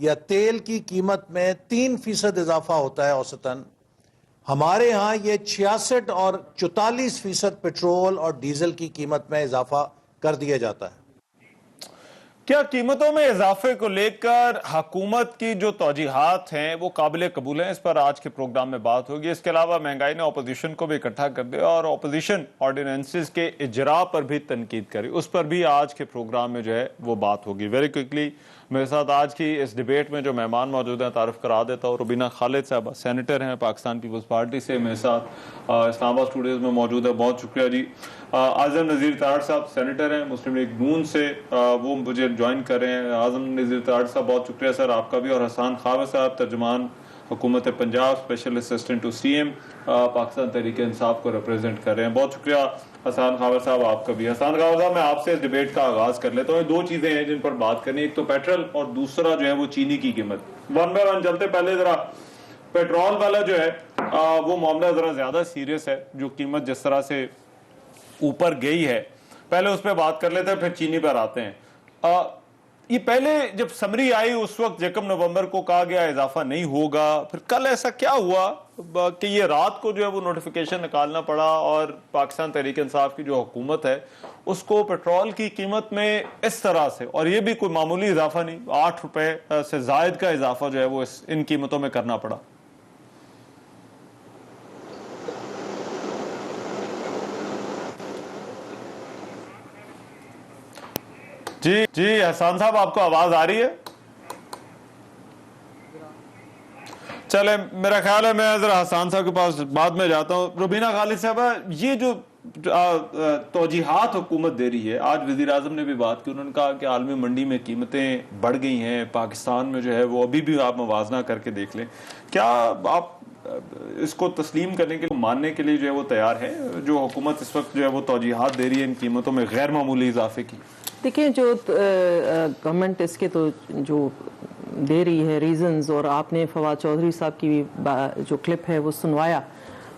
یا تیل کی قیمت میں 3% اضافہ ہوتا ہے اوسطاً، ہمارے ہاں یہ 66 اور 44% پیٹرول اور ڈیزل کی قیمت میں اضافہ کر دیا جاتا ہے۔ کیا قیمتوں میں اضافے کو لے کر حکومت کی جو توجیحات ہیں وہ قابل قبول ہیں؟ اس پر آج کے پروگرام میں بات ہوگی۔ اس کے علاوہ مہنگائی نے اپوزیشن کو بھی اکٹھا کر دیا اور اپوزیشن آرڈیننسز کے اجراء پر بھی تنقید کری، اس پر بھی آج کے پروگرام میں جو ہے وہ بات ہوگی۔ ویری کوئکلی میرے ساتھ آج کی اس ڈیبیٹ میں جو مہمان موجود ہیں تعارف کرا دیتا ہوں۔ ربینہ خالد صاحبہ سینیٹر ہیں پاکستان پیپلز پارٹی سے، میرے ساتھ اسلام آباد اسٹوڈیوز میں موجود ہے، بہت شکریہ جی۔ اعظم نذیر تاڑ صاحب سینیٹر ہیں مسلم لیگ نون سے، وہ مجھے جوائن کر رہے ہیں۔ اعظم نذیر تاڑ صاحب بہت شکریہ سر آپ کا بھی، اور حسان خاور صاحب ترجمان حکومت Punjab special assistant to C M Pakistan Tehreek Insaf کو ریپرزینٹ کر رہے ہیں، بہت شکریہ حسان خاور صاحب آپ کا بھی۔ حسان خاور صاحب میں آپ سے اس ڈیبیٹ کا آغاز کر لیتا ہوں۔ دو چیزیں ہیں جن پر بات کرنی، ایک تو پیٹرول اور دوسرا جو ہے وہ چینی کی قیمت۔ ون بائی ون چلتے، پہلے ذرا پیٹرول والا جو ہے وہ معاملہ ذرا زیادہ سیریس ہے، جو قیمت جس طرح سے اوپر گئی ہے، پہلے اس پہ بات کر لیتے ہیں پھر چینی پر آتے ہیں۔ یہ پہلے جب سمری آئی اس وقت 1 نومبر کو کہا گیا اضافہ نہیں ہوگا، پھر کل ایسا کیا ہوا کہ یہ رات کو جو ہے وہ نوٹیفیکیشن نکالنا پڑا اور پاکستان تحریک انصاف کی جو حکومت ہے اس کو پیٹرول کی قیمت میں اس طرح سے، اور یہ بھی کوئی معمولی اضافہ نہیں، 8 روپے سے زائد کا اضافہ جو ہے وہ ان قیمتوں میں کرنا پڑا؟ جی احسان صاحب آپ کو آواز آ رہی ہے؟ چلے میرا خیال ہے میں ذرا حسان صاحب کے پاس بعد میں جاتا ہوں۔ ربینہ خالد صاحبہ، یہ جو توجیحات حکومت دے رہی ہے، آج وزیر اعظم نے بھی بات کی، انہوں نے کہا کہ عالمی منڈی میں قیمتیں بڑھ گئی ہیں، پاکستان میں جو ہے وہ ابھی بھی آپ موازنہ کر کے دیکھ لیں، کیا آپ اس کو تسلیم کرنے کے لیے، ماننے کے لیے جو ہے وہ تیار ہے جو حکومت اس وقت جو ہے وہ توجیحات دے رہی ہے ان قیمتوں میں غیر معمولی اضافے کی؟ دیکھیں، جو گورنمنٹ اس کے تو جو دے رہی ہے ریزنز، اور آپ نے فواد چودھری صاحب کی جو کلپ ہے وہ سنوایا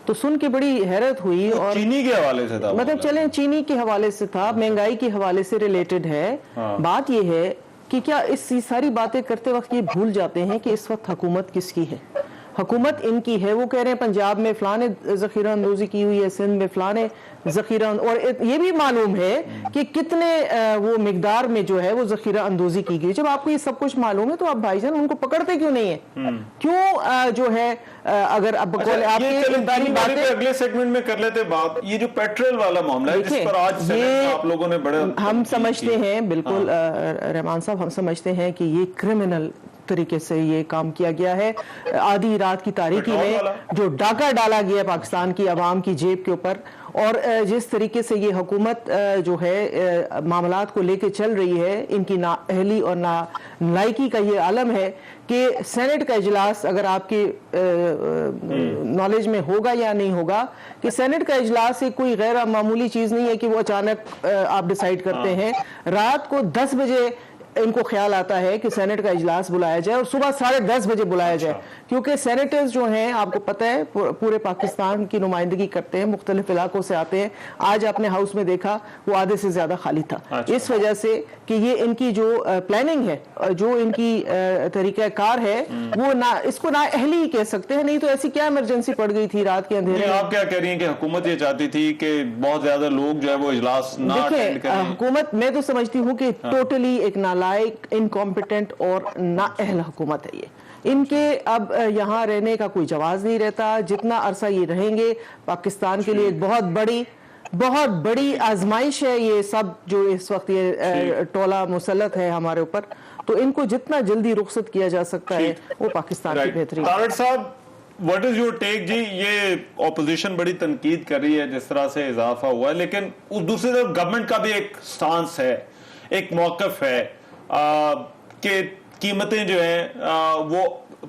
تو سن کے بڑی حیرت ہوئی۔ اور چینی کے حوالے سے تھا، مطلب چلیں چینی کے حوالے سے تھا، مہنگائی کے حوالے سے ریلیٹڈ ہے۔ بات یہ ہے کہ کیا اس ساری باتیں کرتے وقت یہ بھول جاتے ہیں کہ اس وقت حکومت کس کی ہے؟ حکومت ان کی ہے۔ وہ کہہ رہے ہیں پنجاب میں فلاں نے ذخیرہ اندوزی کی ہوئی ہے، سندھ میں فلاں نے ذخیرہ، اور یہ بھی معلوم ہے کہ کتنے وہ مقدار میں جو ہے وہ ذخیرہ اندوزی کی گئی۔ جب آپ کو یہ سب کچھ معلوم ہے تو آپ بھائی جان ان کو پکڑتے کیوں نہیں ہیں؟ کیوں جو ہے اگر اب اگلے سیگمنٹ میں کر لیتے بات، یہ جو پیٹرول والا معاملہ ہے جس پر آج آپ لوگوں نے بڑے، ہم سمجھتے ہیں بالکل رحمان صاحب، ہم سمجھتے ہیں کہ یہ کرمنل طریقے سے یہ کام کیا گیا ہے۔ آدھی رات کی تاریکی میں جو ڈاکہ ڈالا گیا ہے پاکستان کی عوام کی جیب کے اوپر، اور جس طریقے سے یہ حکومت جو ہے معاملات کو لے کے چل رہی ہے، ان کی نااہلی اور نالائکی کا یہ عالم ہے کہ سینٹ کا اجلاس، اگر آپ کی نالج میں ہوگا یا نہیں ہوگا، کہ سینٹ کا اجلاس ایک کوئی غیر معمولی چیز نہیں ہے کہ وہ اچانک آپ ڈیسائیڈ کرتے ہیں۔ رات کو 10 بجے ان کو خیال آتا ہے کہ سینٹ کا اجلاس بلایا جائے اور صبح 10:30 بجے بلایا جائے، کیونکہ سینیٹرز جو ہیں آپ کو پتہ ہے پورے پاکستان کی نمائندگی کرتے ہیں، مختلف علاقوں سے آتے ہیں۔ آج آپ نے ہاؤس میں دیکھا وہ آدھے سے زیادہ خالی تھا، اس وجہ سے کہ یہ ان کی جو پلاننگ ہے، جو ان کی طریقہ کار ہے، وہ اس کو نااہلی کہہ سکتے ہیں، نہیں تو ایسی کیا ایمرجنسی پڑ گئی تھی رات کے اندھیرے میں۔ آپ کیا کہہ رہی ہیں کہ حکومت یہ چاہتی تھی کہ بہت زیادہ لوگ جو ہے وہ اجلاس نہ اٹینڈ کریں؟ حکومت، میں تو سمجھتی ہوں کہ ٹوٹلی ایک نالائق، انکمپیٹنٹ اور نااہل حکومت ہے یہ۔ ان کے اب یہاں رہنے کا کوئی جواز نہیں رہتا۔ جتنا عرصہ یہ رہیں گے، پاکستان کے لیے ایک بہت بڑی آزمائش ہے یہ سب جو اس وقت یہ ٹولہ مسلط ہے ہمارے اوپر، تو ان کو جتنا جلدی رخصت کیا جا سکتا ہے وہ پاکستان کی بہتری۔ طارق صاحب، واٹ از یور ٹیک؟ جی یہ اپوزیشن بڑی تنقید کر رہی ہے جس طرح سے اضافہ ہوا ہے، لیکن دوسری طرف گورنمنٹ کا بھی ایک سٹانس ہے، ایک موقف ہے کہ قیمتیں جو ہیں وہ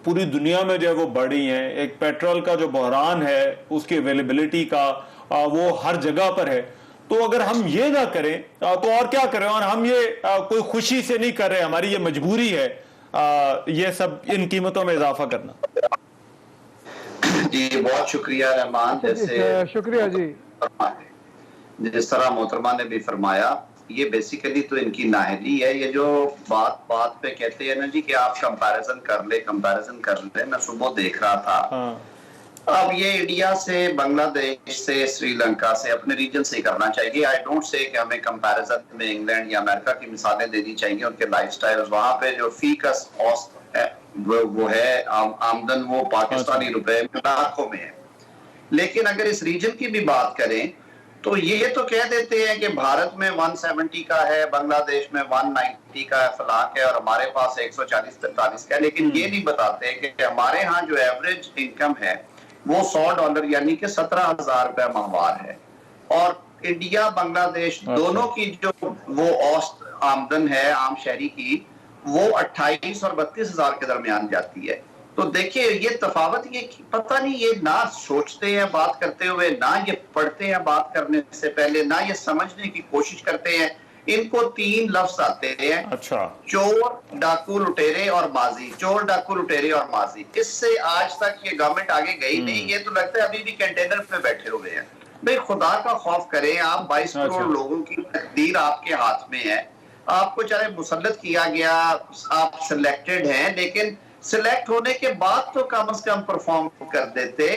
پوری دنیا میں جو ہے وہ بڑھ رہی ہیں، ایک پیٹرول کا جو بحران ہے اس کی اویلیبلٹی کا وہ ہر جگہ پر ہے، تو اگر ہم یہ نہ کریں تو اور کیا کریں؟ اور ہم یہ کوئی خوشی سے نہیں کر رہے، ہماری یہ مجبوری ہے یہ سب ان قیمتوں میں اضافہ کرنا۔ جی بہت شکریہ رحمان، جیسے شکریہ جی، جس طرح محترمہ نے بھی فرمایا، یہ بیسیکلی تو ان کی نااہلی ہے. یہ جو بات پہ کہتے ہیں نا جی کہ آپ کمپیریزن کر لیں, میں صبح دیکھ رہا تھا. اب یہ انڈیا سے, بنگلہ دیش سے, سری لنکا سے, اپنے ریجن سے کرنا چاہیے. آئی ڈونٹ سے کہ ہمیں کمپیریزن میں انگلینڈ یا امریکہ کی مثالیں دینی چاہیے. ان کے لائف سٹائل وہاں پہ جو فی کا وہ ہے آمدن, وہ پاکستانی روپے میں لاکھوں میں ہے. لیکن اگر اس ریجن کی بھی بات کریں تو یہ تو کہہ دیتے ہیں کہ بھارت میں 170 کا ہے, بنگلہ دیش میں 190 کا فلاں ہے, اور ہمارے پاس 140-45 کا ہے. لیکن یہ نہیں بتاتے کہ ہمارے ہاں جو ایوریج انکم ہے وہ $100 یعنی کہ 17,000 روپے ماہوار ہے, اور انڈیا بنگلہ دیش دونوں کی جو وہ اوسط آمدن ہے عام شہری کی, وہ 28 اور 32,000 کے درمیان جاتی ہے. تو دیکھیں یہ تفاوت, یہ پتہ نہیں, یہ نہ سوچتے ہیں بات کرتے ہوئے, نہ یہ پڑھتے ہیں بات کرنے سے پہلے, نہ یہ سمجھنے کی کوشش کرتے ہیں. ان کو 3 لفظ آتے ہیں, چور, ڈاکو, لٹیرے اور ماضی. چور, ڈاکو, لٹیرے اور ماضی. اس سے آج تک یہ گورنمنٹ آگے گئی نہیں. یہ تو لگتا ہے ابھی بھی کنٹینر پہ بیٹھے ہوئے ہیں. بھئی خدا کا خوف کریں, آپ 22 کروڑ لوگوں کی تقدیر آپ کے ہاتھ میں ہے. آپ کو چاہے مسلط کیا گیا, آپ سلیکٹڈ ہیں, لیکن سلیکٹ ہونے کے بعد تو کم از کم پرفارم کر دیتے,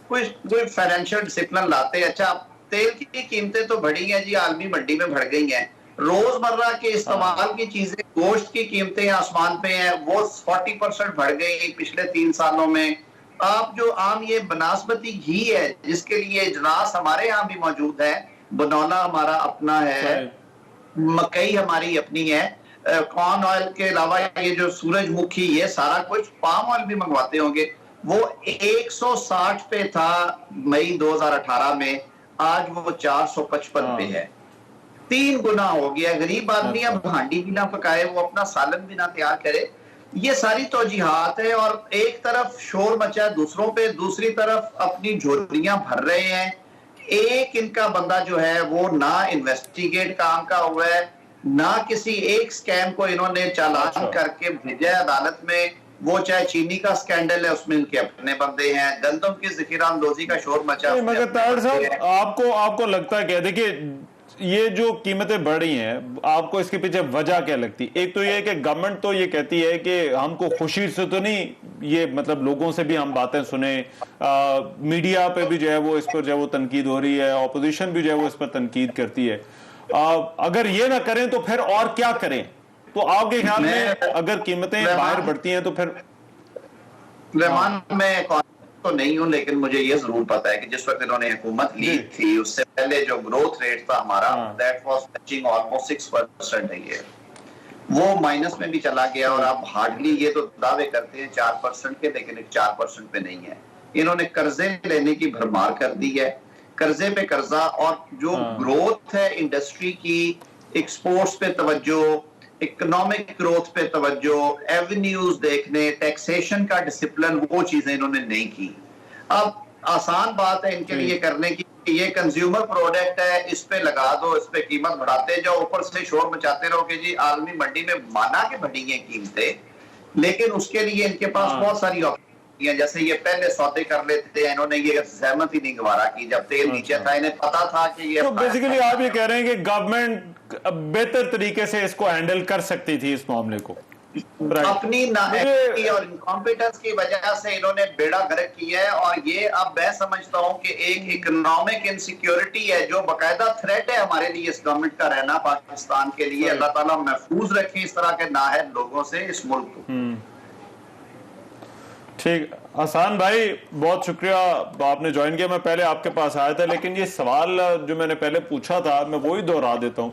کوئی فائنینشیل ڈسپلن لاتے. اچھا تیل کی قیمتیں تو بڑھی ہیں جی, عالمی منڈی میں بڑھ گئی ہیں. روزمرہ کے استعمال کی چیزیں, گوشت کی قیمتیں آسمان پہ ہیں, وہ 40% بڑھ گئی پچھلے 3 سالوں میں. آپ جو عام یہ بناسپتی گھی ہے جس کے لیے اجلاس ہمارے ہاں بھی موجود ہے, بنولا ہمارا اپنا ہے, مکئی ہماری اپنی ہے, کارن آئل کے علاوہ یہ جو سورج مکھی, یہ سارا کچھ, پام آئل بھی منگواتے ہوں گے, وہ 160 پہ تھا مئی 2018 میں, آج وہ 455 پہ ہے. 3 گنا ہو گیا. غریب آدمی اب ہانڈی بھی نہ پکائے, وہ اپنا سالن بھی نہ تیار کرے. یہ ساری توجیحات ہیں, اور ایک طرف شور مچا ہے دوسروں پہ, دوسری طرف اپنی جھولیاں بھر رہے ہیں. ایک ان کا بندہ جو ہے وہ نہ انویسٹیگیٹ کام کا ہوا ہے, نہ کسی ایک سکیم کو انہوں نے چالان کر کے بھیجا ہے عدالت میں. وہ چاہے چینی کا سکینڈل ہے, اس میں ان کے اپنے بندے ہیں, گندم کی ذخیرہ اندوزی کا شور مچا. مگر طاہر صاحب آپ کو لگتا ہے کہ دیکھیں یہ جو قیمتیں بڑھ رہی ہیں, آپ کو اس کے پیچھے وجہ کیا لگتی؟ ایک تو یہ ہے کہ گورنمنٹ تو یہ کہتی ہے کہ ہم کو خوشی سے تو نہیں, یہ مطلب لوگوں سے بھی ہم باتیں سنیں, میڈیا پہ بھی جو ہے وہ اس پر جو ہے وہ تنقید ہو رہی ہے, اپوزیشن بھی جو ہے وہ اس پر تنقید کرتی ہے. اگر یہ نہ کریں تو پھر اور کیا کریں؟ تو آپ کے خیال میں اگر قیمتیں باہر بڑھتی ہیں تو پھر رحمان, میں تو نہیں ہوں, لیکن مجھے یہ ضرور پتا ہے کہ جس وقت انہوں نے حکومت لی تھی اس سے پہلے جو گروتھ ریٹ تھا ہمارا, that was touching almost 6% ہے, یہ وہ مائنس میں بھی چلا گیا. اور اب ہارڈلی یہ تو دعوے کرتے ہیں 4% کے, لیکن 4% پہ نہیں ہے. انہوں نے قرضے لینے کی بھرمار کر دی ہے, قرضے پہ قرضہ, اور جو گروتھ ہے انڈسٹری کی, ایکسپورٹس پہ توجہ, اکنامک گروتھ پہ توجہ, ایونیوز دیکھنے, ٹیکسیشن کا ڈسپلن, وہ چیزیں انہوں نے نہیں کی. اب آسان بات ہے ان کے لیے کرنے کی کہ یہ کنزیومر پروڈکٹ ہے, اس پہ لگا دو, اس پہ قیمت بڑھاتے جاؤ, اوپر سے شور مچاتے رہو کہ جی عالمی منڈی میں مانا کہ بڑھی ہیں قیمتیں, لیکن اس کے لیے ان کے پاس بہت ساری آپشن, جیسے یہ پہلے سودے کر لیتے ہیں. انہوں نے یہ زحمت ہی نہیں گوارا کی جب تیل نیچے تھا, انہیں پتا تھا کہ یہ, تو بیسیکلی آپ یہ کہہ رہے ہیں کہ گورنمنٹ بہتر طریقے سے اس کو ہینڈل کر سکتی تھی اس معاملے کو, اپنی نااہلی اور انکمپیٹنس کی وجہ سے انہوں نے بیڑا غرق کیا ہے. اور یہ اب میں سمجھتا ہوں کہ ایک اکنامک انسیکیورٹی ہے جو باقاعدہ تھریٹ ہے ہمارے لیے, اس گورنمنٹ کا رہنا پاکستان کے لیے. اللہ تعالیٰ محفوظ رکھے اس طرح کے نااہل لوگوں سے اس ملک کو. ٹھیک, حسان بھائی بہت شکریہ, آپ نے جوائن کیا. میں پہلے آپ کے پاس آیا تھا, لیکن یہ سوال جو میں نے پہلے پوچھا تھا میں وہی دوہرا دیتا ہوں.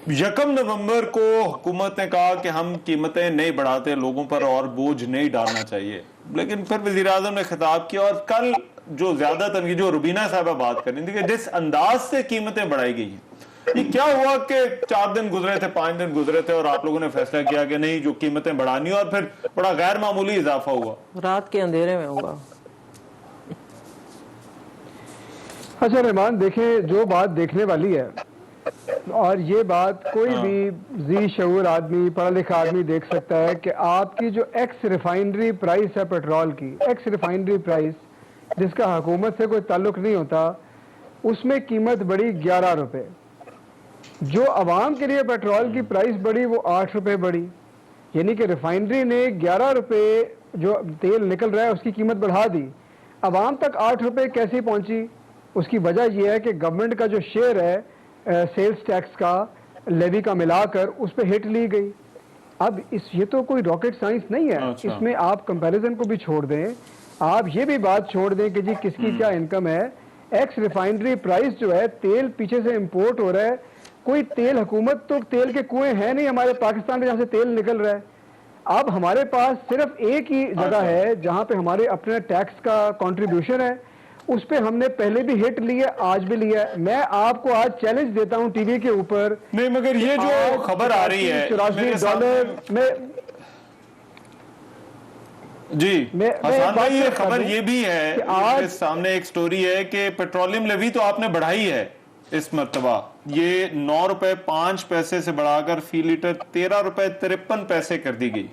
1 نومبر کو حکومت نے کہا کہ ہم قیمتیں نہیں بڑھاتے, لوگوں پر اور بوجھ نہیں ڈالنا چاہیے, لیکن پھر وزیر اعظم نے خطاب کیا, اور کل جو زیادہ تنقید, جو روبینہ صاحبہ بات کر رہی تھی کہ جس انداز سے قیمتیں بڑھائی گئی ہیں, یہ کیا ہوا کہ 4 دن گزرے تھے, 5 دن گزرے تھے, اور آپ لوگوں نے فیصلہ کیا کہ نہیں جو قیمتیں بڑھانی, اور پھر بڑا غیر معمولی اضافہ ہوا, رات کے اندھیرے میں ہوا. اچھا رحمان, دیکھیں جو بات دیکھنے والی ہے, اور یہ بات کوئی بھی ذی شعور آدمی, پڑھا لکھا آدمی دیکھ سکتا ہے کہ آپ کی جو ایکس ریفائنری پرائس ہے پیٹرول کی, ایکس ریفائنری پرائس جس کا حکومت سے کوئی تعلق نہیں ہوتا, اس میں قیمت بڑھی 11 روپے. جو عوام کے لیے پیٹرول کی پرائس بڑھی وہ 8 روپے بڑھی، یعنی کہ ریفائنری نے 11 روپے جو تیل نکل رہا ہے اس کی قیمت بڑھا دی، عوام تک 8 روپے کیسے پہنچی؟ اس کی وجہ یہ ہے کہ گورنمنٹ کا جو شیئر ہے سیلز ٹیکس کا لیوی کا ملا کر اس پہ ہٹ لی گئی۔ اب یہ تو کوئی راکٹ سائنس نہیں ہے، اس میں آپ کمپیریزن کو بھی چھوڑ دیں، آپ یہ بھی بات چھوڑ دیں کہ جی کس کی کیا انکم ہے۔ ایکس ریفائنری پرائس جو ہے، تیل پیچھے سے امپورٹ ہو رہا ہے، کوئی تیل حکومت تو تیل کے کنویں ہیں نہیں ہمارے پاکستان میں جہاں سے تیل نکل رہا ہے۔ اب ہمارے پاس صرف ایک ہی جگہ ہے جہاں پہ ہمارے اپنے ٹیکس کا کنٹریبیوشن ہے، اس پہ ہم نے پہلے بھی ہٹ لیا، آج بھی لیا ہے۔ میں آپ کو آج چیلنج دیتا ہوں ٹی وی کے اوپر، نہیں مگر یہ جو خبر آ رہی ہے $84 میں جی حسان بھائی، یہ خبر یہ بھی ہے کہ سامنے ایک سٹوری ہے کہ پیٹرولیم لیوی تو آپ نے بڑھائی ہے اس مرتبہ، یہ 9 روپے 5 پیسے سے بڑھا کر فی لیٹر 13 روپے 53 پیسے کر دی گئی۔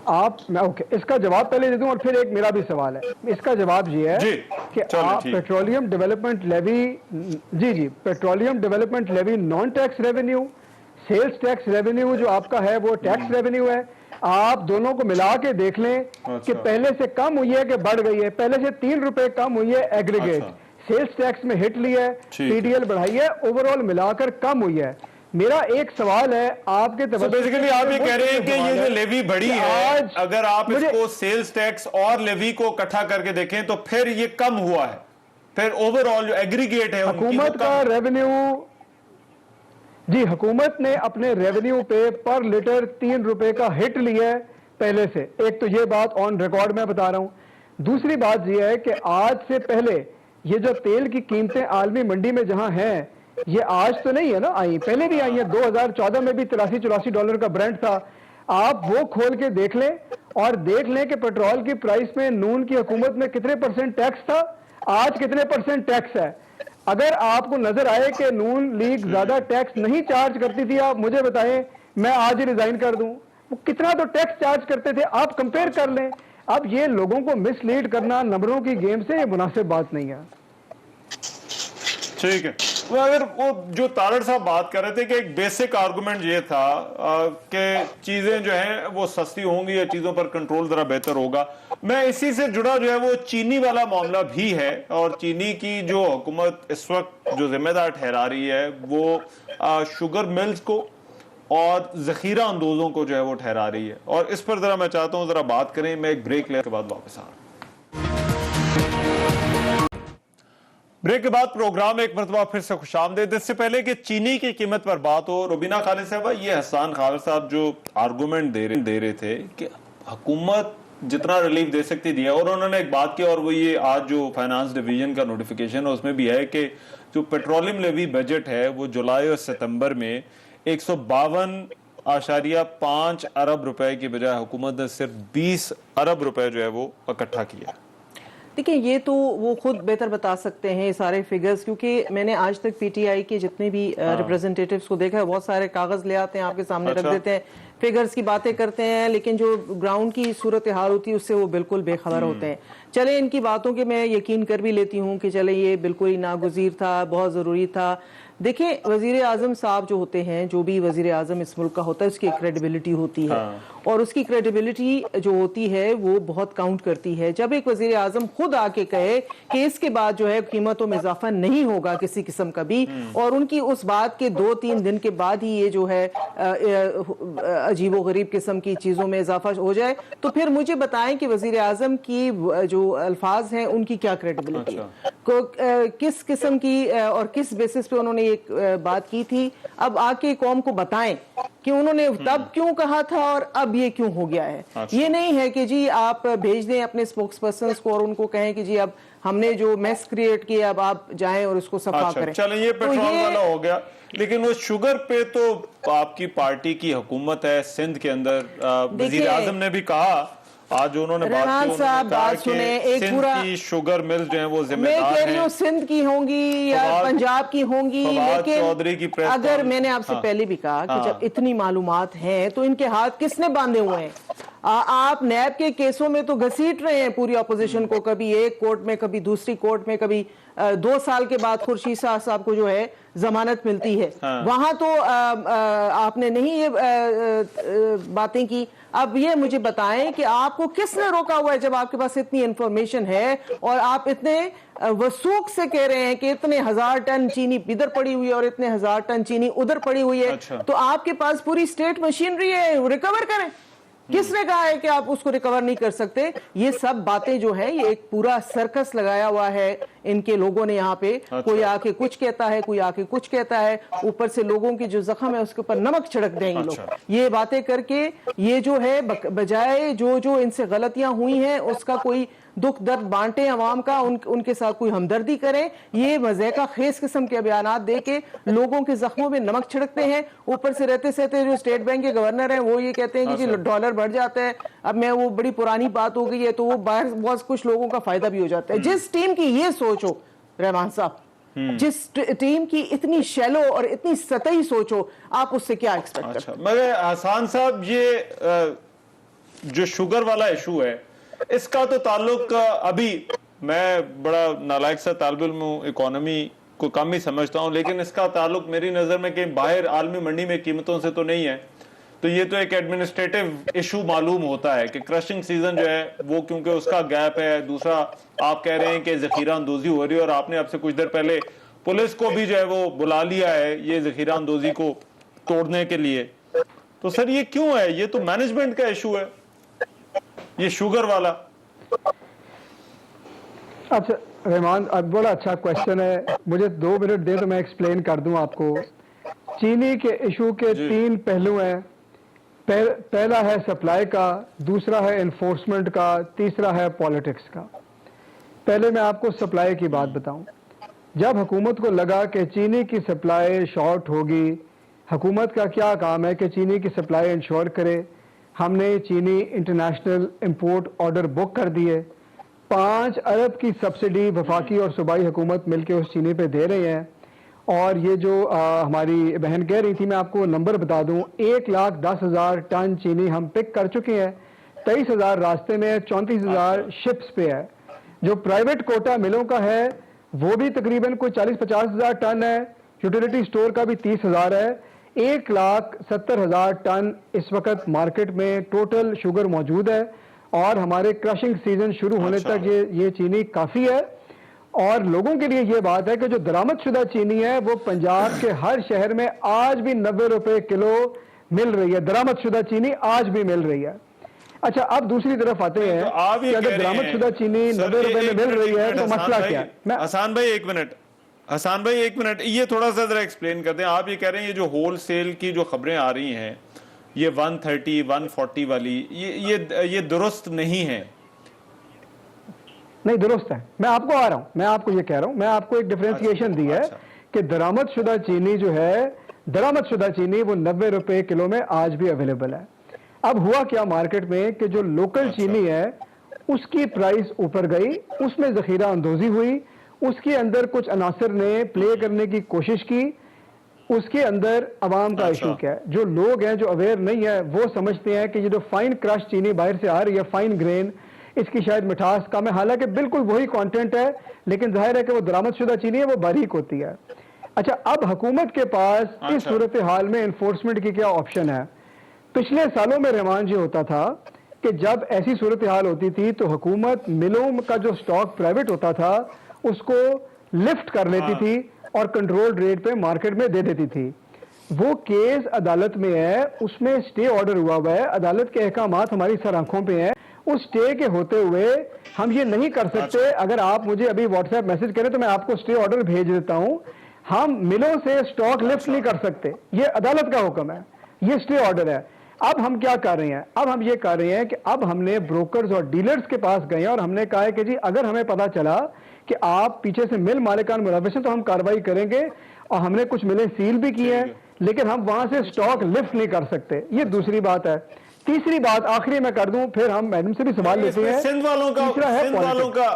اس کا جواب پہلے دے دوں اور پھر ایک میرا بھی سوال ہے۔ اس کا جواب یہ ہے کہ آپ petroleum development levy petroleum development levy non tax revenue, sales tax revenue جو آپ کا ہے وہ ٹیکس ریونیو ہے، آپ دونوں کو ملا کے دیکھ لیں کہ پہلے سے کم ہوئی ہے کہ بڑھ گئی ہے۔ پہلے سے 3 روپے کم ہوئی ہے ایگریگیٹ، سیلز ٹیکس میں ہٹ لی ہے، پی ڈی ایل بڑھائی ہے، اوور آل ملا کر کم ہوئی ہے۔ میرا ایک سوال ہے آپ کے بیسیکلی آپ یہ کہہ رہے ہیں کہ یہ جو لیوی بڑھی ہے، اگر آپ اس کو سیلز ٹیکس اور لیوی کو اکٹھا کر کے دیکھیں تو پھر یہ کم ہوا ہے، پھر اوور آل جو ایگریگیٹ ہے حکومت کا ریونیو، جی حکومت نے اپنے ریونیو پہ پر لیٹر 3 روپے کا ہٹ لیا ہے پہلے سے۔ ایک تو یہ بات آن ریکارڈ میں بتا رہا ہوں۔ دوسری بات یہ ہے کہ آج سے پہلے یہ جو تیل کی قیمتیں عالمی منڈی میں جہاں ہیں، یہ آج تو نہیں ہے نا آئی، پہلے بھی آئی ہیں۔ 2014 میں بھی $83-84 کا برنٹ تھا، آپ وہ کھول کے دیکھ لیں اور دیکھ لیں کہ پیٹرول کی پرائس میں نون کی حکومت میں کتنے % ٹیکس تھا، آج کتنے % ٹیکس ہے۔ اگر آپ کو نظر آئے کہ نون لیگ زیادہ ٹیکس نہیں چارج کرتی تھی، آپ مجھے بتائیں، میں آج ہی ریزائن کر دوں۔ وہ کتنا تو ٹیکس چارج کرتے تھے، آپ کمپیئر کر لیں۔ اب یہ لوگوں کو مس لیڈ کرنا نمبروں کی گیم سے یہ مناسب بات نہیں ہے۔ ٹھیک ہے، اگر وہ جو تارڑ صاحب بات کر رہے تھے کہ ایک بیسک آرگومنٹ یہ تھا کہ چیزیں جو ہیں وہ سستی ہوں گی یا چیزوں پر کنٹرول ذرا بہتر ہوگا، میں اسی سے جڑا جو ہے وہ چینی والا معاملہ بھی ہے، اور چینی کی جو حکومت اس وقت جو ذمہ دار ٹھہرا رہی ہے وہ شوگر ملز کو اور ذخیرہ اندوزوں کو جو ہے وہ ٹھہرا رہی ہے، اور اس پر ذرا میں چاہتا ہوں ذرا بات کریں۔ میں ایک بریک لینے کے بعد واپس آ رہا ہوں۔ بریک کے بعد پروگرام ایک مرتبہ پھر سے خوش آمدید۔ اس سے پہلے کہ چینی کی قیمت پر بات ہو، روبینہ خالد صاحبہ، یہ حسان خالد صاحب جو آرگومنٹ دے رہے تھے کہ حکومت جتنا ریلیف دے سکتی دیا، اور انہوں نے ایک بات کی، اور وہ یہ آج جو فائنانس ڈویژن کا نوٹیفیکیشن ہے اس میں بھی ہے کہ جو پیٹرولیم لیوی بجٹ ہے وہ جولائی اور ستمبر میں 152.5 ارب روپے کی بجائے حکومت نے صرف 20 ارب روپے جو ہے وہ اکٹھا کیا۔ دیکھیں یہ تو وہ خود بہتر بتا سکتے ہیں سارے فگرز، کیونکہ میں نے آج تک پی ٹی آئی کے جتنے بھی ریپریزنٹیٹیوز کو دیکھا ہے، بہت سارے کاغذ لے آتے ہیں آپ کے سامنے رکھ دیتے ہیں، فگرز کی باتیں کرتے ہیں، لیکن جو گراؤنڈ کی صورتحال ہوتی ہے اس سے وہ بالکل بے خبر ہوتے ہیں۔ چلیں ان کی باتوں کے میں یقین کر بھی لیتی ہوں کہ چلیں یہ بالکل ہی ناگزیر تھا، بہت ضروری تھا۔ دیکھیں وزیر اعظم صاحب جو ہوتے ہیں، جو بھی وزیر اعظم اس ملک کا ہوتا ہے، اس کی کریڈیبلٹی ہوتی ہے، اور اس کی کریڈیبلٹی جو ہوتی ہے وہ بہت کاؤنٹ کرتی ہے۔ جب ایک وزیر اعظم خود آ کے کہے کہ اس کے بعد جو ہے قیمتوں میں اضافہ نہیں ہوگا کسی قسم کا بھی، اور ان کی اس بات کے 2-3 دن کے بعد ہی یہ جو ہے عجیب و غریب قسم کی چیزوں میں اضافہ ہو جائے، تو پھر مجھے بتائیں کہ وزیر اعظم کی جو الفاظ ہیں ان کی کیا کریڈیبلٹی ہے، کس قسم کی اور کس بیسس پہ انہوں نے ایک بات کی تھی۔ اب آ کے قوم کو بتائیں کہ انہوں نے تب کیوں کہا تھا اور اب یہ کیوں ہو گیا ہے۔ یہ نہیں ہے کہ جی آپ بھیج دیں اپنے سپوکس پرسنز کو اور ان کو کہیں کہ جی اب ہم نے جو میس کریٹ کیا اب آپ جائیں اور اس کو صفا کریں۔ چلیں یہ پیٹرول والا ہو گیا، لیکن وہ شوگر پہ تو آپ کی پارٹی کی حکومت ہے سندھ کے اندر، وزیر اعظم نے بھی کہا آج انہوں نے بات کی، سندھ کی شوگر ملز جو ہیں وہ ذمہ دار ہیں۔ میں کہہ رہی ہوں سندھ کی ہوں گی یا پنجاب کی ہوں گی، لیکن اگر میں نے آپ سے پہلے بھی کہا کہ جب اتنی معلومات ہیں تو ان کے ہاتھ کس نے باندھے ہوئے ہیں؟ آپ نیب کے کیسوں میں تو گھسیٹ رہے ہیں پوری اپوزیشن کو, کبھی ایک کورٹ میں, کبھی دوسری کورٹ میں, کبھی 2 سال کے بعد خورشید شاہ صاحب کو جو ہے ضمانت ملتی ہے. وہاں تو آپ نے نہیں یہ باتیں کی. اب یہ مجھے بتائیں کہ آپ کو کس نے روکا ہوا ہے جب آپ کے پاس اتنی انفارمیشن ہے اور آپ اتنے وثوق سے کہہ رہے ہیں کہ اتنے 1000 ٹن چینی ادھر پڑی ہوئی ہے اور اتنے 1000 ٹن چینی ادھر پڑی ہوئی ہے, تو آپ کے پاس پوری اسٹیٹ مشینری ہے, ریکور کریں. کس نے کہا ہے کہ آپ اس کو ریکور نہیں کر سکتے؟ یہ سب باتیں جو ہیں یہ ایک پورا سرکس لگایا ہوا ہے ان کے لوگوں نے یہاں پہ. کوئی آ کے کچھ کہتا ہے, کوئی آ کے کچھ کہتا ہے, اوپر سے لوگوں کی جو زخم ہے اس کے اوپر نمک چھڑک دیں گے لوگ. یہ باتیں کر کے یہ جو ہے بجائے جو ان سے غلطیاں ہوئی ہیں اس کا کوئی دکھ درد بانٹیں عوام کا, ان کے ساتھ کوئی ہمدردی کریں, یہ مذائقہ خیز قسم کے بیانات دے کے لوگوں کے زخموں میں نمک چھڑکتے ہیں. اوپر سے رہتے سہتے جو اسٹیٹ بینک کے گورنر ہیں وہ یہ کہتے ہیں کہ ڈالر بڑھ جاتا ہے. اب میں وہ بڑی پرانی بات ہو گئی ہے تو وہ باہر بہت کچھ لوگوں کا فائدہ بھی ہو جاتا ہے. جس ٹیم کی یہ سوچ ہو رحمان صاحب, جس ٹیم کی اتنی شیلو اور اتنی سطحی سوچ ہو, آپ اس سے کیا ایکسپیکٹ کرتے ہیں؟ مگر حسان صاحب یہ جو شوگر والا ایشو ہے اس کا تو تعلق ابھی, میں بڑا نالائق سا طالب علم ہوں, اکانومی کو کم ہی سمجھتا ہوں, لیکن اس کا تعلق میری نظر میں کہ باہر عالمی منڈی میں قیمتوں سے تو نہیں ہے. تو یہ تو ایک ایڈمنسٹریٹو ایشو معلوم ہوتا ہے کہ کرشنگ سیزن جو ہے وہ کیونکہ اس کا گیپ ہے. دوسرا آپ کہہ رہے ہیں کہ ذخیرہ اندوزی ہو رہی ہے اور آپ نے اب سے کچھ دیر پہلے پولیس کو بھی جو ہے وہ بلا لیا ہے یہ ذخیرہ اندوزی کو توڑنے کے لیے. تو سر یہ کیوں ہے؟ یہ تو مینجمنٹ کا ایشو ہے یہ شوگر والا. اچھا رحمان, اب بڑا اچھا کوشچن ہے, مجھے 2 منٹ دے تو میں ایکسپلین کر دوں آپ کو. چینی کے ایشو کے 3 پہلو ہیں. پہلا ہے سپلائی کا, دوسرا ہے انفورسمنٹ کا, تیسرا ہے پالیٹکس کا. پہلے میں آپ کو سپلائی کی بات بتاؤں. جب حکومت کو لگا کہ چینی کی سپلائی شارٹ ہوگی, حکومت کا کیا کام ہے کہ چینی کی سپلائی انشور کرے. ہم نے چینی انٹرنیشنل امپورٹ آرڈر بک کر دیے. 5 ارب کی سبسڈی وفاقی اور صوبائی حکومت مل کے اس چینی پہ دے رہے ہیں. اور یہ جو ہماری بہن کہہ رہی تھی, میں آپ کو نمبر بتا دوں, 1,10,000 ٹن چینی ہم پک کر چکے ہیں. 23,000 راستے میں, 34,000 شپس پہ ہے. جو پرائیویٹ کوٹا ملوں کا ہے وہ بھی تقریباً کوئی 40-50,000 ٹن ہے. یوٹیلیٹی سٹور کا بھی 30,000 ہے. 1,70,000 ٹن اس وقت مارکیٹ میں ٹوٹل شوگر موجود ہے. اور ہمارے کرشنگ سیزن شروع ہونے تک یہ چینی کافی ہے. اور لوگوں کے لیے یہ بات ہے کہ جو درآمد شدہ چینی ہے وہ پنجاب کے ہر شہر میں آج بھی 90 روپے کلو مل رہی ہے. درآمد شدہ چینی آج بھی مل رہی ہے. اچھا اب دوسری طرف آتے ہیں کہ اگر درآمد شدہ چینی 90 روپے میں مل رہی ہے تو مسئلہ کیا ہے؟ حسان بھائی ایک منٹ, یہ تھوڑا سا ذرا ایکسپلین کرتے ہیں. آپ یہ کہہ رہے ہیں یہ جو ہول سیل کی جو خبریں آ رہی ہیں یہ 130 140 والی یہ درست نہیں ہے. نہیں درست ہے. میں آپ کو آ رہا ہوں, میں آپ کو یہ کہہ رہا ہوں, میں آپ کو ایک ڈیفرینسیشن دی ہے کہ درآمد شدہ چینی جو ہے, درآمد شدہ چینی وہ 90 روپے کلو میں آج بھی اویلیبل ہے. اب ہوا کیا مارکیٹ میں کہ جو لوکل چینی ہے اس کی پرائس اوپر گئی, اس میں ذخیرہ اندوزی ہوئی, اس کے اندر کچھ عناصر نے پلے کرنے کی کوشش کی. اس کے اندر عوام کا ایشو کیا ہے؟ جو لوگ ہیں جو اویئر نہیں ہے وہ سمجھتے ہیں کہ یہ جو فائن کرش چینی باہر سے آ رہی ہے, فائن گرین, اس کی شاید مٹھاس کم ہے, حالانکہ بالکل وہی کانٹینٹ ہے, لیکن ظاہر ہے کہ وہ درآمد شدہ چینی ہے وہ باریک ہوتی ہے. اچھا اب حکومت کے پاس اس صورتحال میں انفورسمنٹ کی کیا آپشن ہے؟ پچھلے سالوں میں رحمان جی ہوتا تھا کہ جب ایسی صورتحال ہوتی تھی تو حکومت ملوں کا جو سٹاک پرائیویٹ ہوتا تھا اس کو لفٹ کر لیتی تھی اور کنٹرول ریٹ پہ مارکیٹ میں دے دیتی تھی. وہ کیس عدالت میں ہے, اس میں سٹے آرڈر ہوا ہوا ہے, عدالت کے احکامات ہماری سر آنکھوں پہ ہیں. اس سٹے کے ہوتے ہوئے ہم یہ نہیں کر سکتے. اگر آپ مجھے ابھی واٹس ایپ میسج کریں تو میں آپ کو سٹے آرڈر بھیج دیتا ہوں. ہم ملوں سے سٹاک لفٹ نہیں کر سکتے, یہ عدالت کا حکم ہے, یہ سٹے آرڈر ہے. اب ہم کیا کر رہے ہیں؟ اب ہم یہ کر رہے ہیں کہ اب ہم نے بروکرز اور ڈیلرز کے پاس گئے اور ہم نے کہا ہے کہ جی اگر ہمیں پتا چلا کہ آپ پیچھے سے مل مالکان ملوث ہیں تو ہم کارروائی کریں گے. اور ہم نے کچھ ملیں سیل بھی کی ہیں لیکن ہم وہاں سے سٹاک لفٹ نہیں کر سکتے. یہ دوسری بات ہے. تیسری بات آخری میں کر دوں, پھر ہم میڈم سے بھی سوال لیتے ہیں. سندھ والوں کا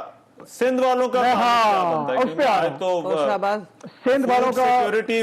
سندھ والوں کا اس پہ آ رہا ہوں. سندھ والوں کا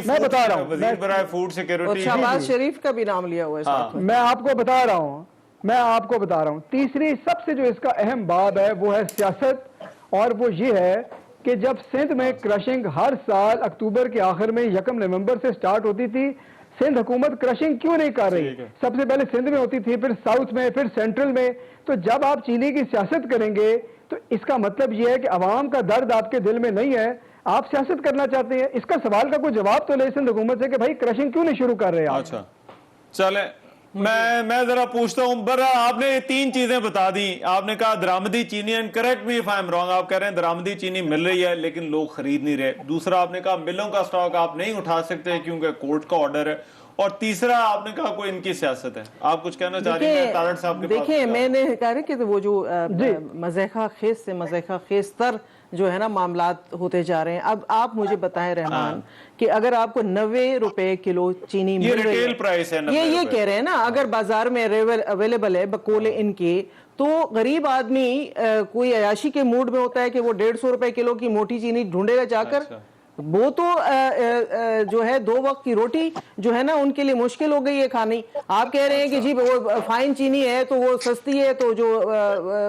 میں بتا رہا ہوں, وزیر برائے فوڈ سیکیورٹی شہباز شریف کا بھی نام لیا ہوا ہے. میں آپ کو بتا رہا ہوں, میں آپ کو بتا رہا ہوں. تیسری سب سے جو اس کا اہم باب ہے وہ ہے سیاست, اور وہ یہ ہے کہ جب سندھ میں کرشنگ ہر سال اکتوبر کے آخر میں 1 نومبر سے سٹارٹ ہوتی تھی, سندھ حکومت کرشنگ کیوں نہیں کر رہی؟ سب سے پہلے سندھ میں ہوتی تھی, پھر ساؤتھ میں, پھر سینٹرل میں. تو جب آپ چینی کی سیاست کریں گے تو اس کا مطلب یہ ہے کہ عوام کا درد آپ کے دل میں نہیں ہے, آپ سیاست کرنا چاہتے ہیں. اس کا سوال کا کوئی جواب تو لے سندھ حکومت سے کہ بھائی کرشنگ کیوں نہیں شروع کر رہے آپ؟ اچھا چلیں, میں ذرا پوچھتا ہوں, برا آپ نے 3 چیزیں بتا دی. آپ نے کہا درآمدی چینی, and correct me if I am wrong, آپ کہہ رہے ہیں درآمدی چینی مل رہی ہے لیکن لوگ خرید نہیں رہے. دوسرا آپ نے کہا ملوں کا سٹاک آپ نہیں اٹھا سکتے کیونکہ کورٹ کا آرڈر ہے. اور تیسرا آپ نے کہا کوئی ان کی سیاست ہے. آپ کچھ کہنا چاہ رہی ہیں تارڑ صاحب کے پاس؟ دیکھیں, میں نے کہا کہ وہ جو مضحکہ خیز سے مضحکہ خیز تر جو ہے نا معاملات ہوتے جا رہے ہیں. اب آپ مجھے بتائیں رحمان کہ اگر آپ کو 90 روپے کلو چینی مل رہی ہے, ریٹیل پرائس ہے, یہ کہہ رہے ہیں نا, اگر بازار میں اویلیبل ہے بقول ان کے, تو غریب آدمی کوئی عیاشی کے موڈ میں ہوتا ہے کہ وہ 150 روپے کلو کی موٹی چینی ڈھونڈے گا جا کر. وہ تو جو ہے 2 وقت کی روٹی جو ہے نا ان کے لیے مشکل ہو گئی ہے کھانی. آپ کہہ رہے ہیں کہ جی وہ فائن چینی ہے تو وہ سستی ہے, تو جو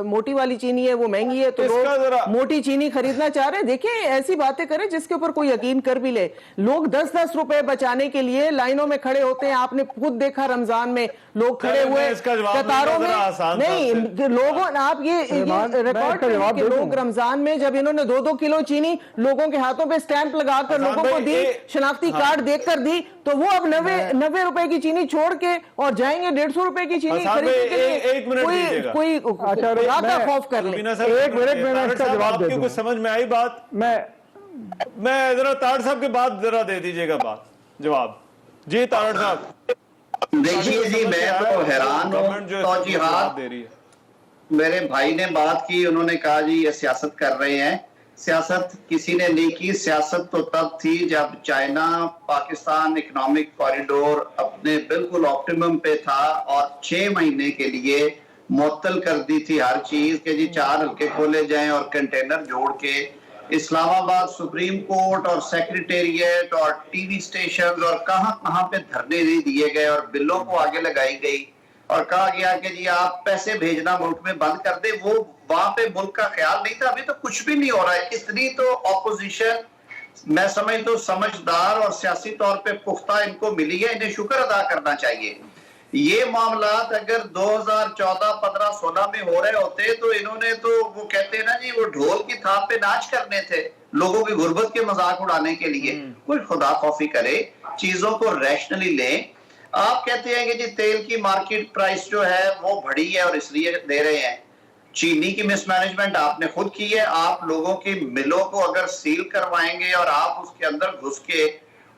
موٹی والی چینی ہے وہ مہنگی ہے, تو لوگ موٹی چینی خریدنا چاہ رہے ہیں. دیکھیں ایسی باتیں کریں جس کے اوپر کوئی یقین کر بھی لے. لوگ 10-10 روپے بچانے کے لیے لائنوں میں کھڑے ہوتے ہیں. آپ نے خود دیکھا رمضان میں لوگ کھڑے ہوئے قطاروں میں. نہیں لوگوں, آپ یہ ریکارڈ کریں کہ لوگ رمضان میں جب انہوں نے 2-2 کلو چینی لوگوں کے ہاتھوں پہ اسٹیمپ لگا کر لوگوں کو دی, شناختی کارڈ دیکھ کر دی, تو وہ اب 90 روپے کی چینی چھوڑ کے اور جائیں گے 150 روپے کی چینی خریدنے کے لیے. کوئی خدا کا خوف کر لیں. ایک منٹ میں اس کا جواب دے دوں. کچھ سمجھ میں آئی بات؟ میں ذرا تارڑ صاحب کے بعد ذرا دے دیجئے گا بات, جواب. جی تارڑ صاحب. دیکھیے جی, میں تو حیران ہوں. توجیحات میرے بھائی نے بات کی, انہوں نے کہا جی یہ سیاست کر رہے ہیں. سیاست کسی نے نہیں کی. سیاست تو تب تھی جب چائنا پاکستان اکنامک کوریڈور اپنے بالکل آپٹیمم پہ تھا اور 6 مہینے کے لیے معطل کر دی تھی ہر چیز کہ جی 4 حلقے کھولے جائیں, اور کنٹینر جوڑ کے اسلام آباد سپریم کورٹ اور سیکریٹریٹ اور ٹی وی سٹیشنز اور کہاں پہ دھرنے نہیں دیے گئے, اور بلوں کو آگے لگائی گئی اور کہا گیا کہ جی آپ پیسے بھیجنا ملک میں بند کر دیں. وہ وہاں پہ ملک کا خیال نہیں تھا. ابھی تو کچھ بھی نہیں ہو رہا ہے. اتنی تو اپوزیشن میں سمجھتا ہوں سمجھدار اور سیاسی طور پہ پختہ ان کو ملی ہے, انہیں شکر ادا کرنا چاہیے. یہ معاملات اگر 2014, 15, 16 میں ہو رہے ہوتے تو انہوں نے تو وہ کہتے ہیں نا جی, وہ ڈھول کی تھاپ پہ ناچ کرنے تھے لوگوں کی غربت کے مذاق اڑانے کے لیے. کوئی خدا خوفی کرے, چیزوں کو ریشنلی لیں. آپ کہتے ہیں کہ جی تیل کی مارکیٹ پرائس جو ہے وہ بڑھی ہے اور اس لیے دے رہے ہیں. چینی کی مس مینجمنٹ آپ نے خود کی ہے. آپ لوگوں کی ملوں کو اگر سیل کروائیں گے اور آپ اس کے اندر گھس کے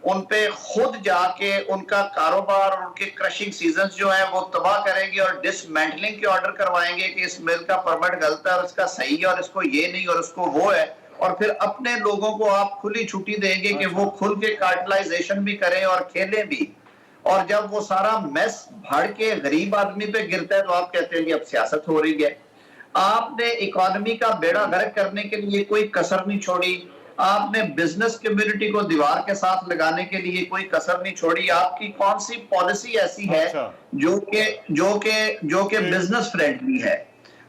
ان پہ خود جا کے ان کا کاروبار اور ان کے کرشنگ سیزنز جو ہیں وہ تباہ کریں گے اور ڈسمینٹلنگ کے آرڈر کروائیں گے کہ اس مل کا پرمٹ غلط ہے اور اس کا صحیح ہے اور اس کو یہ نہیں اور اس کو وہ ہے, اور پھر اپنے لوگوں کو آپ کھلی چھٹی دیں گے کہ وہ کھل کے کارٹلائزیشن بھی کریں اور کھیلیں بھی. اور جب وہ سارا میس بھاڑ کے غریب آدمی پہ گرتا ہے تو آپ کہتے ہیں کہ اب سیاست ہو رہی ہے. آپ نے اکانومی کا بیڑا غرق کرنے کے لیے کوئی کسر نہیں چھوڑی. آپ نے بزنس کمیونٹی کو دیوار کے ساتھ لگانے کے لیے کوئی کسر نہیں چھوڑی. آپ کی کون سی پالیسی ایسی ہے جو کہ بزنس فرینڈلی ہے؟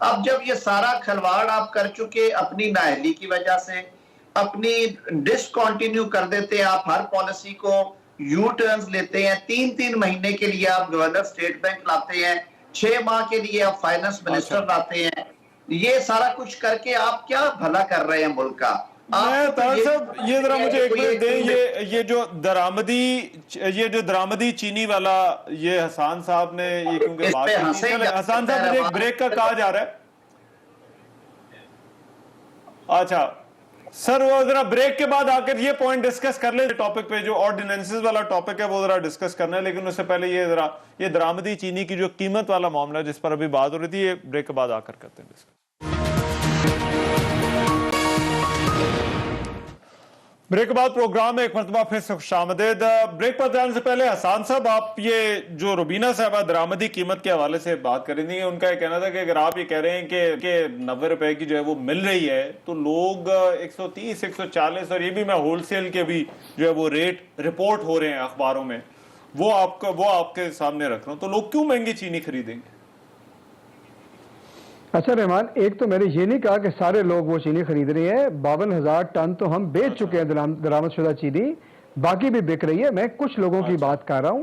اب جب یہ سارا کھلواڑ آپ کر چکے اپنی نااہلی کی وجہ سے, اپنی ڈسکنٹینیو کر دیتے ہیں, آپ ہر پالیسی کو یو ٹرنز لیتے ہیں. 3 مہینے کے لیے آپ گورنر اسٹیٹ بینک لاتے ہیں, 6 ماہ کے لیے آپ فائنانس منسٹر لاتے ہیں. یہ سارا کچھ کر کے آپ کیا بھلا کر رہے ہیں ملک کا؟ صاحب یہ ذرا مجھے ایک منٹ دیں. یہ جو درآمدی چینی والا یہ حسان صاحب نے یہ کیونکہ بات کی, حسان صاحب مجھے ایک بریک کا کہا جا رہا ہے. اچھا سر, وہ ذرا بریک کے بعد آ کر یہ پوائنٹ ڈسکس کر لیں ٹاپک پہ, جو آرڈیننسز والا ٹاپک ہے وہ ذرا ڈسکس کرنا ہے. لیکن اس سے پہلے یہ درآمدی چینی کی جو قیمت والا معاملہ ہے جس پر ابھی بات ہو رہی تھی, یہ بریک کے بعد آ کر کرتے ہیں ڈسکس. بریک کے بعد پروگرام میں ایک مرتبہ پھر سے خوش آمدید. بریک پر جانے سے پہلے حسان صاحب, آپ یہ جو روبینہ صاحبہ درآمدی قیمت کے حوالے سے بات کر رہی تھی, ان کا یہ کہنا تھا کہ اگر آپ یہ کہہ رہے ہیں کہ 90 روپے کی جو ہے وہ مل رہی ہے تو لوگ 130, 140 اور یہ بھی میں ہول سیل کے بھی جو ہے وہ ریٹ رپورٹ ہو رہے ہیں اخباروں میں, وہ آپ کے سامنے رکھ رہا ہوں, تو لوگ کیوں مہنگی چینی خریدیں گے؟ اچھا رحمان، ایک تو میں نے یہ نہیں کہا کہ سارے لوگ وہ چینی خرید رہے ہیں، 52,000 ٹن تو ہم بیچ چکے ہیں درآمد شدہ چینی، باقی بھی بک رہی ہے، میں کچھ لوگوں کی بات کر رہا ہوں۔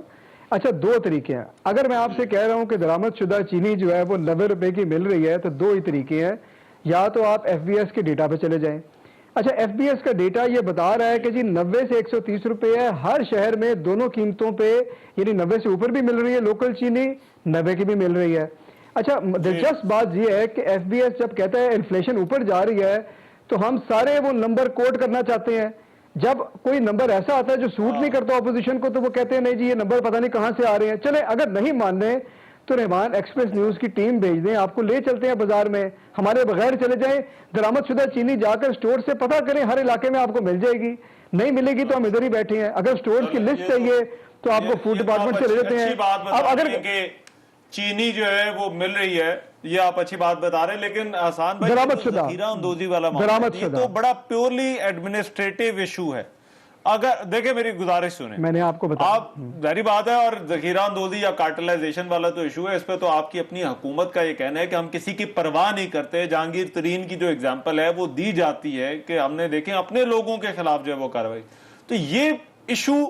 اچھا، دو طریقے ہیں، اگر میں آپ سے کہہ رہا ہوں کہ درآمد شدہ چینی جو ہے وہ 90 روپے کی مل رہی ہے تو دو ہی طریقے ہیں، یا تو آپ ایف بی ایس کے ڈیٹا پہ چلے جائیں۔ اچھا، ایف بی ایس کا ڈیٹا یہ بتا رہا ہے کہ جی 90 سے 130 روپے ہے، ہر شہر میں دونوں قیمتوں پہ، یعنی 90 سے اوپر بھی مل رہی ہے لوکل چینی، 90 کی بھی مل رہی ہے۔ اچھا، دلچسپ بات یہ ہے کہ ایف بی ایس جب کہتا ہے انفلیشن اوپر جا رہی ہے تو ہم سارے وہ نمبر کوٹ کرنا چاہتے ہیں، جب کوئی نمبر ایسا آتا ہے جو سوٹ نہیں کرتا اپوزیشن کو تو وہ کہتے ہیں نہیں جی یہ نمبر پتہ نہیں کہاں سے آ رہے ہیں۔ چلیں، اگر نہیں ماننے تو رحمان ایکسپریس نیوز کی ٹیم بھیج دیں، آپ کو لے چلتے ہیں بازار میں، ہمارے بغیر چلے جائیں، درآمد شدہ چینی جا کر سٹور سے پتہ کریں، ہر علاقے میں آپ کو مل جائے گی، نہیں ملے گی تو ہم ادھر ہی بیٹھے ہیں۔ اگر سٹورز کی لسٹ چاہیے تو آپ کو فوڈ ڈپارٹمنٹ سے لے لیتے ہیں۔ اب اگر چینی جو ہے وہ مل رہی ہے، یہ آپ اچھی بات بتا رہے ہیں، لیکن آسان بھائی ذخیرہ اندوزی والا معاملہ یہ تو بڑا پیورلی ایڈمنسٹریٹو ایشو ہے۔ اگر دیکھیں میری گزارش سنیں، میں نے آپ کو بتایا، آپ ظاہری بات ہے، اور ذخیرہ اندوزی یا کارٹلائزیشن والا تو ایشو ہے، اس پہ تو آپ کی اپنی حکومت کا یہ کہنا ہے کہ ہم کسی کی پرواہ نہیں کرتے۔ جہانگیر ترین کی جو اگزامپل ہے وہ دی جاتی ہے کہ ہم نے دیکھیں اپنے لوگوں کے خلاف جو ہے وہ کارروائی، تو یہ ایشو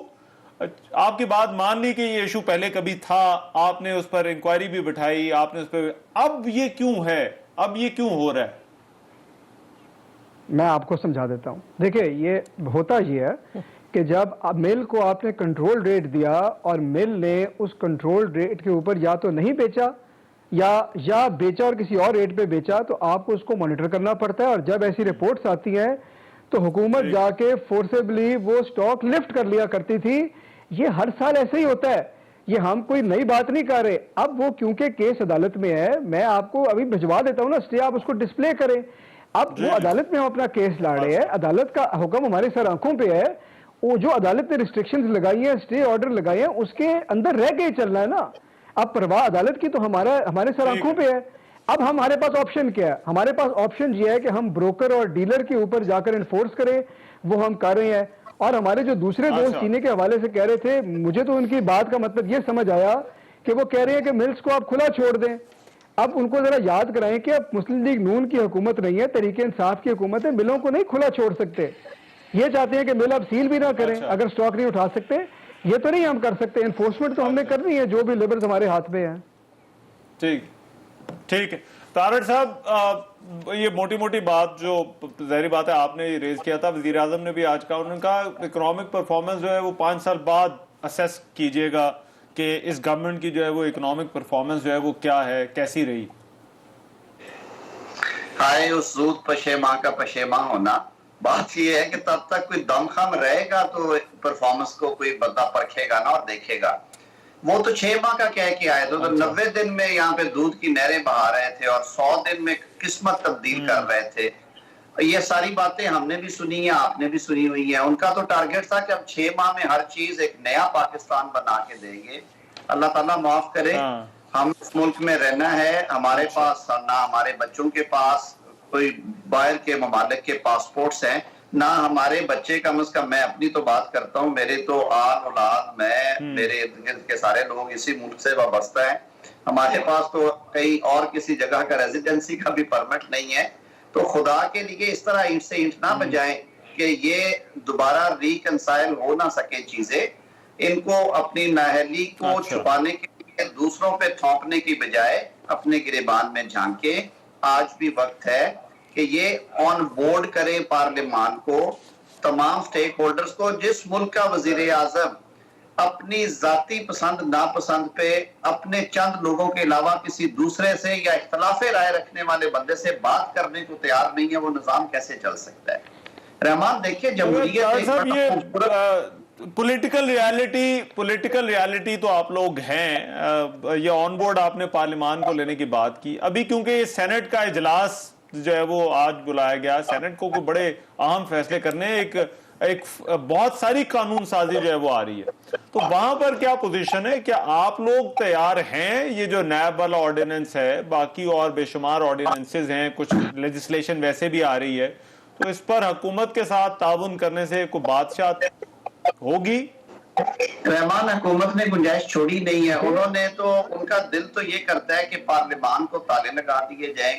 آپ کی بات مان لی کہ یہ ایشو پہلے کبھی تھا، آپ نے اس پر انکوائری بھی بٹھائی، آپ نے اس پہ، اب یہ کیوں ہے، اب یہ کیوں ہو رہا ہے؟ میں آپ کو سمجھا دیتا ہوں۔ دیکھیں، یہ ہوتا یہ ہے کہ جب مل کو آپ نے کنٹرول ریٹ دیا اور مل نے اس کنٹرول ریٹ کے اوپر یا تو نہیں بیچا یا بیچا اور کسی اور ریٹ پہ بیچا تو آپ کو اس کو مانیٹر کرنا پڑتا ہے، اور جب ایسی رپورٹس آتی ہیں تو حکومت جا کے فورسبلی وہ سٹاک لفٹ کر لیا کرتی تھی۔ یہ ہر سال ایسے ہی ہوتا ہے، یہ ہم کوئی نئی بات نہیں کر رہے۔ اب وہ کیونکہ کیس عدالت میں ہے، میں آپ کو ابھی بھجوا دیتا ہوں نا اسٹے، آپ اس کو ڈسپلے کریں۔ اب وہ عدالت میں ہم اپنا کیس لا رہے ہیں، عدالت کا حکم ہمارے سر آنکھوں پہ ہے، وہ جو عدالت نے ریسٹرکشنز لگائی ہیں، اسٹے آرڈر لگائے ہیں، اس کے اندر رہ کے ہی چلنا ہے نا۔ اب پرواہ عدالت کی تو ہمارے سر آنکھوں پہ ہے۔ اب ہمارے پاس آپشن کیا ہے؟ ہمارے پاس آپشن یہ ہے کہ ہم بروکر اور ڈیلر کے اوپر جا کر انفورس کریں، وہ ہم کر رہے ہیں۔ اور ہمارے جو دوسرے دوست چینے کے حوالے سے کہہ رہے تھے، مجھے تو ان کی بات کا مطلب یہ سمجھ آیا کہ وہ کہہ رہے ہیں کہ ملز کو آپ کھلا چھوڑ دیں۔ اب ان کو ذرا یاد کرائیں کہ اب مسلم لیگ نون کی حکومت نہیں ہے، تحریک انصاف کی حکومت ہے، ملوں کو نہیں کھلا چھوڑ سکتے۔ یہ چاہتے ہیں کہ مل اب سیل بھی نہ کریں اگر سٹاک نہیں اٹھا سکتے، یہ تو نہیں ہم کر سکتے، انفورسمنٹ تو ہم نے کرنی ہے جو بھی لیبرز ہمارے ہاتھ میں ہیں۔ ٹھیک ہے طارق صاحب، یہ موٹی موٹی بات جو ظاہری بات ہے آپ نے ریز کیا تھا، وزیر اعظم نے بھی آج کہا، انہوں نے کہا اکنامک پرفارمنس جو ہے وہ 5 سال بعد اسیس کیجئے گا کہ اس گورنمنٹ کی جو ہے وہ اکنامک پرفارمنس جو ہے وہ کیا ہے، کیسی رہی۔ ہائے اس زود پشیماں کا پشیماں ہونا، بات یہ ہے کہ تب تک کوئی دم خم رہے گا تو پرفارمنس کو کوئی بندہ پرکھے گا نا اور دیکھے گا۔ وہ تو 6 ماہ کا کہہ کے آئے تو 90 دن میں یہاں پہ دودھ کی نہریں بہا رہے تھے اور 100 دن میں قسمت تبدیل کر رہے تھے۔ یہ ساری باتیں ہم نے بھی سنی ہیں، آپ نے بھی سنی ہوئی ہیں۔ ان کا تو ٹارگٹ تھا کہ اب 6 ماہ میں ہر چیز ایک نیا پاکستان بنا کے دیں گے۔ اللہ تعالیٰ معاف کرے، ہم اس ملک میں رہنا ہے، ہمارے پاس نہ ہمارے بچوں کے پاس کوئی باہر کے ممالک کے پاسپورٹس ہیں، نہ ہمارے بچے، کم از کم میں اپنی تو بات کرتا ہوں، میرے تو آل اولاد، میں، میرے ارد گرد کے سارے لوگ اسی ملک سے وابستہ ہیں، ہمارے پاس تو کئی اور کسی جگہ کا ریزیڈنسی کا بھی پرمٹ نہیں ہے۔ تو خدا کے لیے اس طرح اینٹ سے اینٹ نہ بجائیں کہ یہ دوبارہ ریکنسائل ہو نہ سکے چیزیں۔ ان کو اپنی نااہلی کو چھپانے کے لیے دوسروں پہ تھونکنے کی بجائے اپنے گریبان میں جھانکے، آج بھی وقت ہے کہ یہ آن بورڈ کرے پارلیمان کو، تمام سٹیک ہولڈرز کو۔ جس ملک کا وزیر اعظم اپنی ذاتی پسند ناپسند پہ اپنے چند لوگوں کے علاوہ کسی دوسرے سے یا اختلاف رائے رکھنے والے بندے سے بات کرنے کو تیار نہیں ہے، وہ نظام کیسے چل سکتا ہے؟ رحمان دیکھیے، جمہوریت پولیٹیکل ریالٹی تو آپ لوگ ہیں، یہ آن بورڈ آپ نے پارلیمان کو لینے کی بات کی، ابھی کیونکہ یہ سینٹ کا اجلاس جو ہے وہ آج بلایا گیا، سینٹ کو کوئی بڑے اہم فیصلے کرنے، ایک بہت ساری قانون سازی جو ہے وہ آ رہی ہے، تو وہاں پر کیا پوزیشن ہے؟ کیا آپ لوگ تیار ہیں؟ یہ جو نیب والا آرڈیننس ہے، باقی اور بے شمار آرڈیننسز ہیں، کچھ لیجسلیشن ویسے بھی آ رہی ہے، تو اس پر حکومت کے ساتھ تعاون کرنے سے کوئی بادشاہت ہوگی؟ رحمان، حکومت نے گنجائش چھوڑی نہیں ہے، انہوں نے تو، ان کا دل تو یہ کرتا ہے کہ پارلیمان کو تالے لگا دیے جائیں،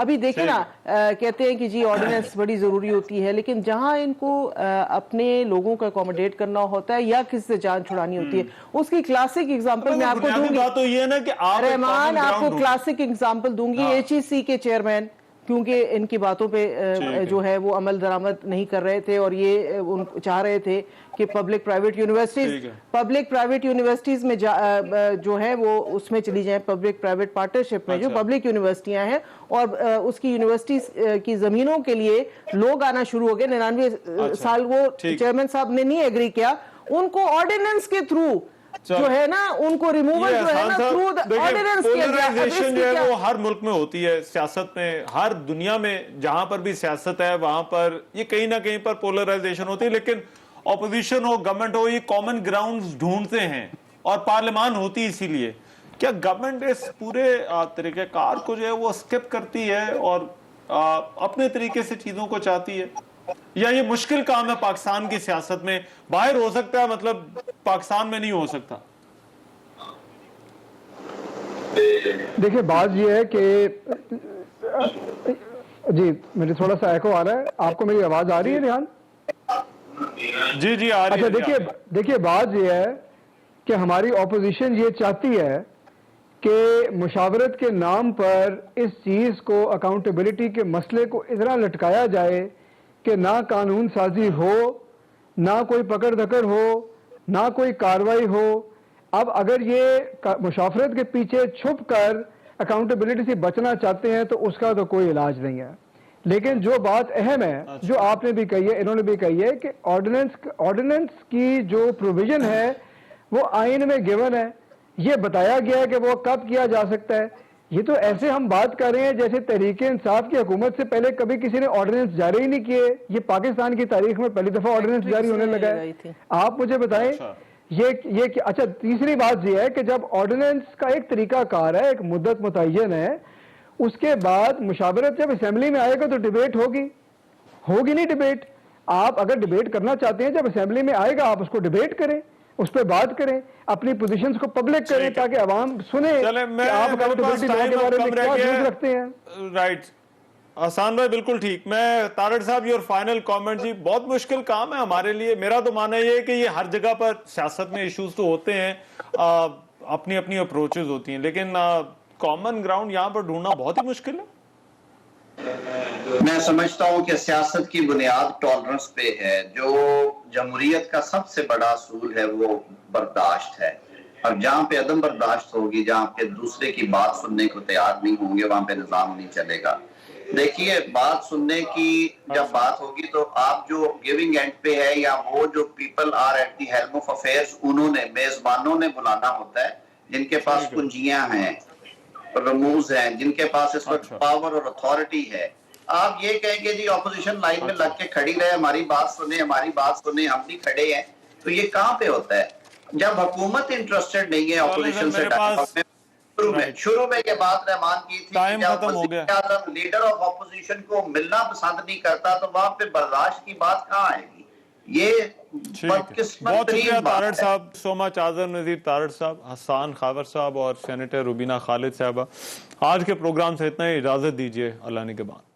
ابھی دیکھیں نا کہتے ہیں کہ جی آرڈیننس بڑی ضروری ہوتی ہے، لیکن جہاں ان کو اپنے لوگوں کو اکوموڈیٹ کرنا ہوتا ہے یا کس سے جان چھڑانی ہوتی ہے، اس کی کلاسک ایگزامپل میں آپ کو دوں گی. بات تو یہ ہے نا کہ رحمان آپ کو کلاسک ایگزامپل دوں گی، ایچ ای سی کے چیئرمین کیونکہ ان کی باتوں پہ جو ہے وہ عمل درآمد نہیں کر رہے تھے اور یہ چاہ رہے تھے کہ پبلک پرائیویٹ یونیورسٹیز میں جو ہے وہ اس میں چلی جائیں، پبلک پرائیویٹ پارٹنرشپ میں جو پبلک یونیورسٹیاں ہیں، اور اس کی یونیورسٹیز کی زمینوں کے لیے لوگ آنا شروع ہو گئے. 99 سال وہ چیئرمین صاحب نے نہیں ایگری کیا، ان کو آرڈیننس کے تھرو جو ہے نا ان کو ریموول جو ہے نا تھرو آرڈیننس کیا گیا. پولرائزیشن جو ہے وہ ہر ملک میں ہوتی ہے، سیاست میں، ہر دنیا میں جہاں پر بھی سیاست ہے وہاں پر یہ کہیں نہ کہیں پر پولرائزیشن ہوتی ہے، لیکن اپوزیشن ہو گورنمنٹ ہو یہ کامن گراؤنڈز ڈھونڈتے ہیں اور پارلیمان ہوتی اسی لیے. کیا گورنمنٹ اس پورے طریقہ کار کو جو ہے وہ اسکپ کرتی ہے اور اپنے طریقے سے چیزوں کو چاہتی ہے، یا یہ مشکل کام ہے پاکستان کی سیاست میں؟ باہر ہو سکتا ہے مطلب پاکستان میں نہیں ہو سکتا. دیکھیے بات یہ ہے کہ جی میرے تھوڑا سا ایکو آ رہا ہے، آپ کو میری آواز آ رہی ہے ریحان؟ جی آ رہی ہے. اچھا دیکھیے بات یہ ہے کہ ہماری اپوزیشن یہ چاہتی ہے کہ مشاورت کے نام پر اس چیز کو، اکاؤنٹیبلٹی کے مسئلے کو اتنا لٹکایا جائے کہ نہ قانون سازی ہو، نہ کوئی پکڑ دھکڑ ہو، نہ کوئی کاروائی ہو. اب اگر یہ مشاورت کے پیچھے چھپ کر اکاؤنٹیبلٹی سے بچنا چاہتے ہیں تو اس کا تو کوئی علاج نہیں ہے. لیکن جو بات اہم ہے، جو آپ نے بھی کہی ہے، انہوں نے بھی کہی ہے، کہ آرڈیننس کی جو پروویژن ہے وہ آئین میں گیون ہے، یہ بتایا گیا ہے کہ وہ کب کیا جا سکتا ہے. یہ تو ایسے ہم بات کر رہے ہیں جیسے تحریک انصاف کی حکومت سے پہلے کبھی کسی نے آرڈیننس جاری ہی نہیں کیے. یہ پاکستان کی تاریخ میں پہلی دفعہ آرڈیننس جاری ہونے لگا ہے. آپ مجھے بتائیں یہ اچھا تیسری بات یہ ہے کہ جب آرڈیننس کا ایک طریقہ کار ہے، ایک مدت متعین ہے، اس کے بعد مشاورت جب اسمبلی میں آئے گا تو ڈیبیٹ ہوگی نہیں ڈیبیٹ. آپ اگر ڈیبیٹ کرنا چاہتے ہیں، جب اسمبلی میں آئے گا آپ اس کو ڈیبیٹ کریں، اس پہ بات کریں، اپنی پوزیشنز کو پبلک کریں تاکہ عوام سنیں کہ آپ اکاؤنٹیبلٹی لا کے بارے میں کیا ویوز رکھتے ہیں. رائٹ حسان بھائی بالکل ٹھیک. میں طارق صاحب یور فائنل کامنٹ. جی بہت مشکل کام ہے ہمارے لیے. میرا تو ماننا یہ ہے کہ یہ ہر جگہ پر سیاست میں ایشوز تو ہوتے ہیں، اپنی اپنی اپروچز ہوتی ہیں، لیکن کامن گراؤنڈ یہاں پر ڈھونڈنا بہت ہی مشکل ہے. میں سمجھتا ہوں کہ سیاست کی بنیاد ٹالرنس پہ ہے. جو جمہوریت کا سب سے بڑا اصول ہے وہ برداشت ہے، اور جہاں پہ عدم برداشت ہوگی، جہاں پہ دوسرے کی بات سننے کو تیار نہیں ہوں گے، وہاں پہ نظام نہیں چلے گا. دیکھیے بات سننے کی جب بات ہوگی تو آپ جو گیونگ اینڈ پہ ہے، یا وہ جو people are at the helm of affairs, انہوں نے، میزبانوں نے بلانا ہوتا ہے، جن کے پاس کنجیاں ہیں، رموز ہیں، جن کے پاس اس وقت پاور اور اتھارٹی ہے. آپ یہ کہیں گے جی اپوزیشن لائن میں لگ کے کھڑی رہے، ہماری بات سنیں، ہم نہیں کھڑے ہیں، تو یہ کہاں پہ ہوتا ہے؟ جب حکومت انٹرسٹڈ نہیں ہے اپوزیشن سے شروع میں یہ بات رحمان کی تھی کہ جب وزیر اعظم لیڈر آف اپوزیشن کو ملنا پسند نہیں کرتا تو وہاں پہ برداشت کی بات کہاں آئے گی؟ یہ بہت شکریہ طارق صاحب، سو مچ. اعظم نذیر طارق صاحب، حسان خاور صاحب اور سینیٹر روبینہ خالد صاحبہ. آج کے پروگرام سے اتنا ہی. اجازت دیجیے، اللہ نے کے بعد.